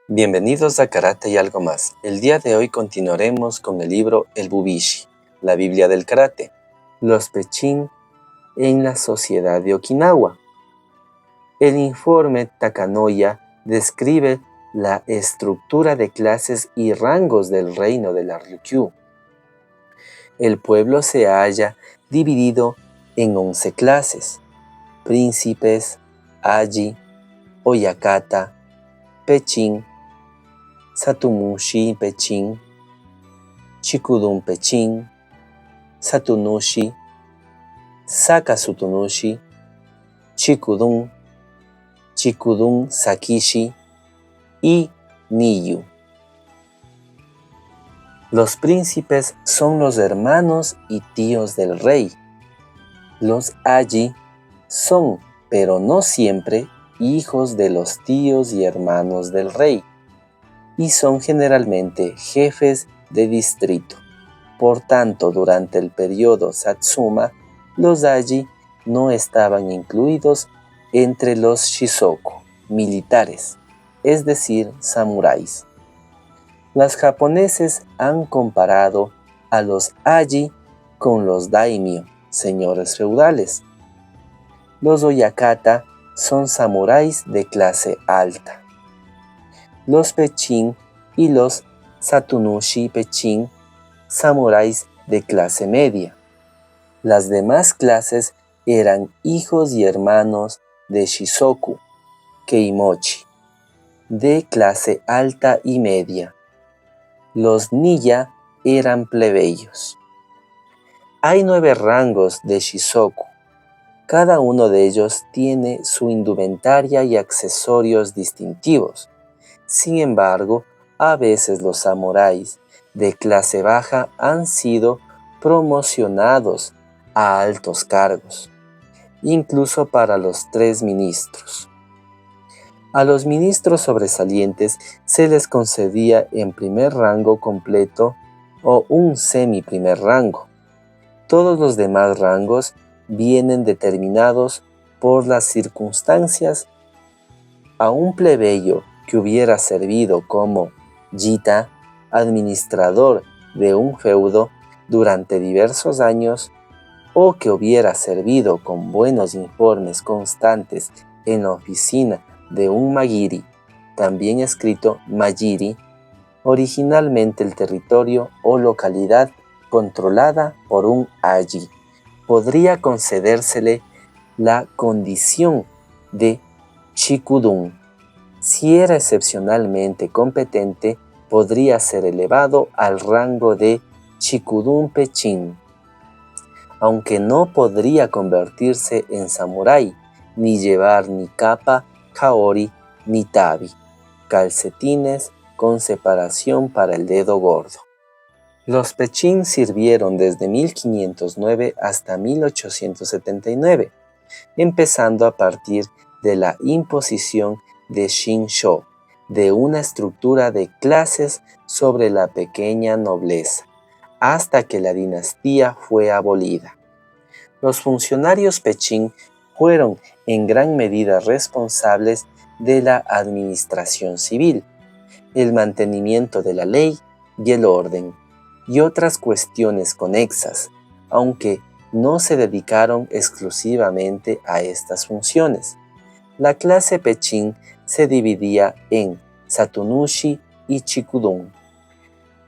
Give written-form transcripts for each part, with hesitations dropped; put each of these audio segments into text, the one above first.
Bienvenidos a Karate y algo más. El día de hoy continuaremos con el libro El Bubishi, la Biblia del Karate, los Pechin en la sociedad de Okinawa. El informe Takanoya describe la estructura de clases y rangos del reino de la Ryukyu. El pueblo se halla dividido en 11 clases: príncipes, aji, oyakata, Pechin, Satumushi Pechin, Chikudun Pechin, Satunushi, Sakasutunushi, Chikudun, Chikudun Sakishi y Niyu. Los príncipes son los hermanos y tíos del rey. Los aji son, pero no siempre, hijos de los tíos y hermanos del rey, y son generalmente jefes de distrito. Por tanto, durante el periodo Satsuma, los aji no estaban incluidos entre los shisoku, militares, es decir, samuráis. Los japoneses han comparado a los aji con los daimyo, señores feudales. Los oyakata son samuráis de clase alta. Los Pechin y los Satunushi Pechin, samuráis de clase media. Las demás clases eran hijos y hermanos de Shisoku, Keimochi, de clase alta y media. Los Niya eran plebeyos. Hay 9 rangos de Shisoku. Cada uno de ellos tiene su indumentaria y accesorios distintivos. Sin embargo, a veces los samuráis de clase baja han sido promocionados a altos cargos, incluso para los 3 ministros. A los ministros sobresalientes se les concedía en primer rango completo o un semi-primer rango. Todos los demás rangos vienen determinados por las circunstancias. A un plebeyo que hubiera servido como jita, administrador de un feudo durante diversos años, o que hubiera servido con buenos informes constantes en la oficina de un magiri, también escrito majiri, originalmente el territorio o localidad controlada por un aji, podría concedérsele la condición de chikudun. Si era excepcionalmente competente, podría ser elevado al rango de Chikudun Pechin, aunque no podría convertirse en samurái, ni llevar ni capa, kaori, ni tabi, calcetines con separación para el dedo gordo. Los Pechin sirvieron desde 1509 hasta 1879, empezando a partir de la imposición de Shinshō, de una estructura de clases sobre la pequeña nobleza, hasta que la dinastía fue abolida. Los funcionarios Pechin fueron en gran medida responsables de la administración civil, el mantenimiento de la ley y el orden, y otras cuestiones conexas, aunque no se dedicaron exclusivamente a estas funciones. La clase Pechin se dividía en Satunushi y Chikudun.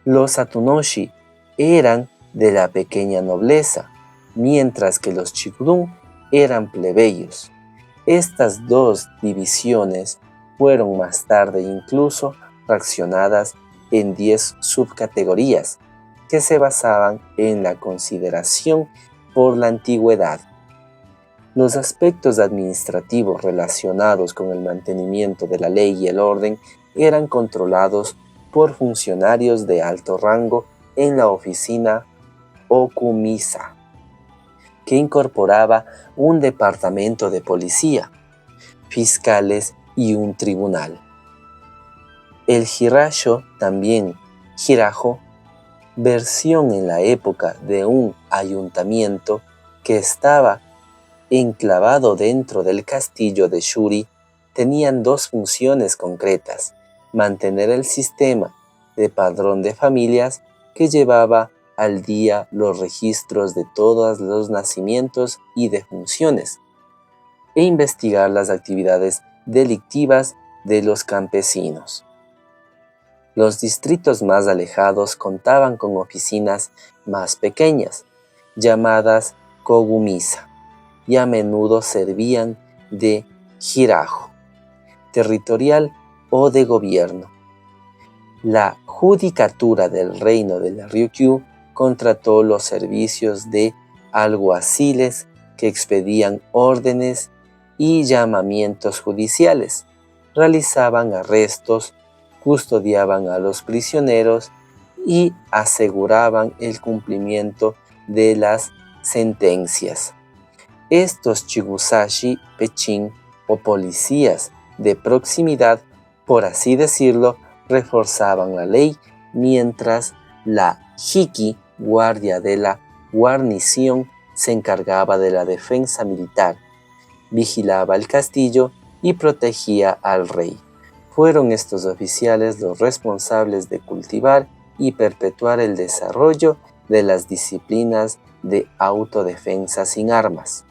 Los Satunushi eran de la pequeña nobleza, mientras que los Chikudun eran plebeyos. Estas dos divisiones fueron más tarde incluso fraccionadas en 10 subcategorías que se basaban en la consideración por la antigüedad. Los aspectos administrativos relacionados con el mantenimiento de la ley y el orden eran controlados por funcionarios de alto rango en la oficina Okumisa, que incorporaba un departamento de policía, fiscales y un tribunal. El hirasho, también hirajo, versión en la época de un ayuntamiento que estaba enclavado dentro del castillo de Shuri, tenían 2 funciones concretas: mantener el sistema de padrón de familias que llevaba al día los registros de todos los nacimientos y defunciones, e investigar las actividades delictivas de los campesinos. Los distritos más alejados contaban con oficinas más pequeñas, llamadas kogumisa, y a menudo servían de hirajo territorial o de gobierno. La judicatura del reino de la Ryukyu contrató los servicios de alguaciles que expedían órdenes y llamamientos judiciales, realizaban arrestos, custodiaban a los prisioneros y aseguraban el cumplimiento de las sentencias. Estos chigusashi pechin o policías de proximidad, por así decirlo, reforzaban la ley, mientras la hiki, guardia de la guarnición, se encargaba de la defensa militar, vigilaba el castillo y protegía al rey. Fueron estos oficiales los responsables de cultivar y perpetuar el desarrollo de las disciplinas de autodefensa sin armas.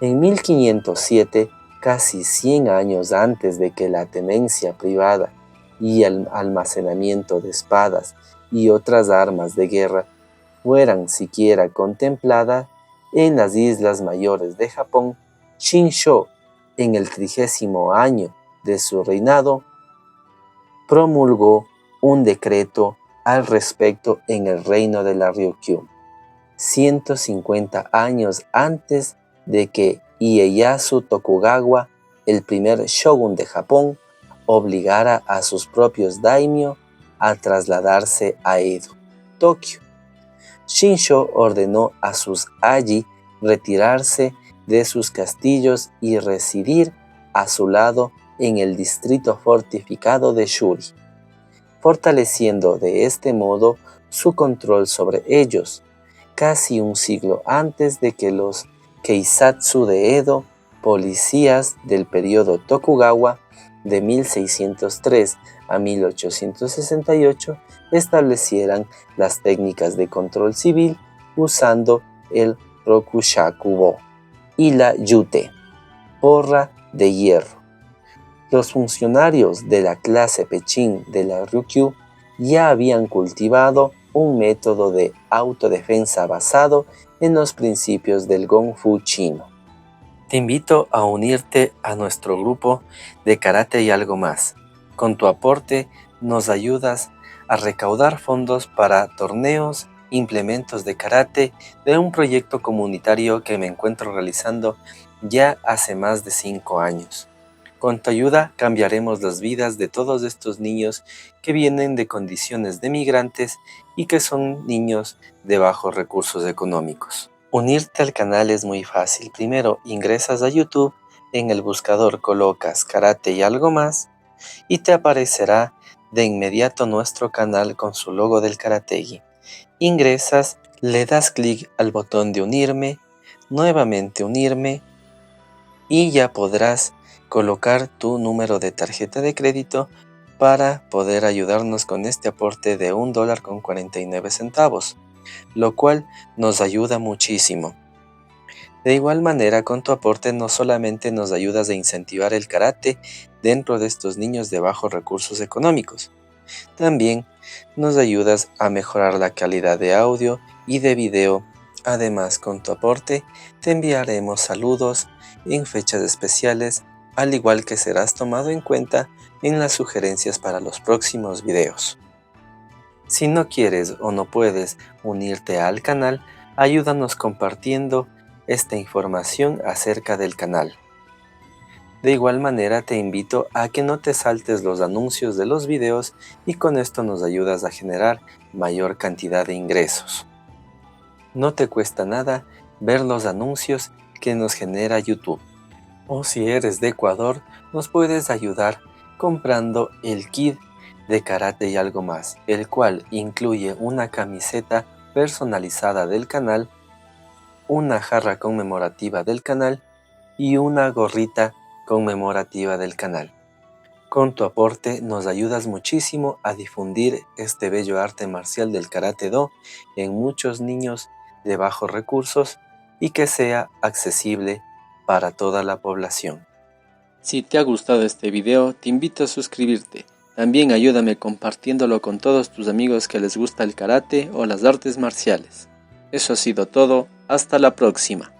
En 1507, casi 100 años antes de que la tenencia privada y el almacenamiento de espadas y otras armas de guerra fueran siquiera contempladas en las islas mayores de Japón, Shinsho, en el 30º año de su reinado, promulgó un decreto al respecto en el reino de la Ryukyu, 150 años antes de que Ieyasu Tokugawa, el primer shogun de Japón, obligara a sus propios daimyo a trasladarse a Edo, Tokio. Shinsho ordenó a sus aji retirarse de sus castillos y residir a su lado en el distrito fortificado de Shuri, fortaleciendo de este modo su control sobre ellos, casi un siglo antes de que los Keisatsu de Edo, policías del periodo Tokugawa de 1603 a 1868, establecieran las técnicas de control civil usando el Rokushakubo y la Yute, porra de hierro. Los funcionarios de la clase Pechin de la Ryukyu ya habían cultivado un método de autodefensa basado en los principios del Kung Fu chino. Te invito a unirte a nuestro grupo de Karate y algo más. Con tu aporte nos ayudas a recaudar fondos para torneos, implementos de karate de un proyecto comunitario que me encuentro realizando ya hace más de 5 años. Con tu ayuda cambiaremos las vidas de todos estos niños que vienen de condiciones de migrantes y que son niños de bajos recursos económicos. Unirte al canal es muy fácil. Primero ingresas a YouTube, en el buscador colocas Karate y algo más y te aparecerá de inmediato nuestro canal con su logo del Karategi. Ingresas, le das clic al botón de unirme, nuevamente unirme y ya podrás colocar tu número de tarjeta de crédito para poder ayudarnos con este aporte de $1.49, lo cual nos ayuda muchísimo. De igual manera, con tu aporte no solamente nos ayudas a incentivar el karate dentro de estos niños de bajos recursos económicos, también nos ayudas a mejorar la calidad de audio y de video. Además, con tu aporte te enviaremos saludos en fechas especiales, al igual que serás tomado en cuenta en las sugerencias para los próximos videos. Si no quieres o no puedes unirte al canal, ayúdanos compartiendo esta información acerca del canal. De igual manera te invito a que no te saltes los anuncios de los videos y con esto nos ayudas a generar mayor cantidad de ingresos. No te cuesta nada ver los anuncios que nos genera YouTube. O si eres de Ecuador, nos puedes ayudar comprando el kit de Karate y algo más, el cual incluye una camiseta personalizada del canal, una jarra conmemorativa del canal y una gorrita conmemorativa del canal. Con tu aporte nos ayudas muchísimo a difundir este bello arte marcial del Karate Do en muchos niños de bajos recursos y que sea accesible para toda la población. Si te ha gustado este video, te invito a suscribirte. También ayúdame compartiéndolo con todos tus amigos que les gusta el karate o las artes marciales. Eso ha sido todo, hasta la próxima.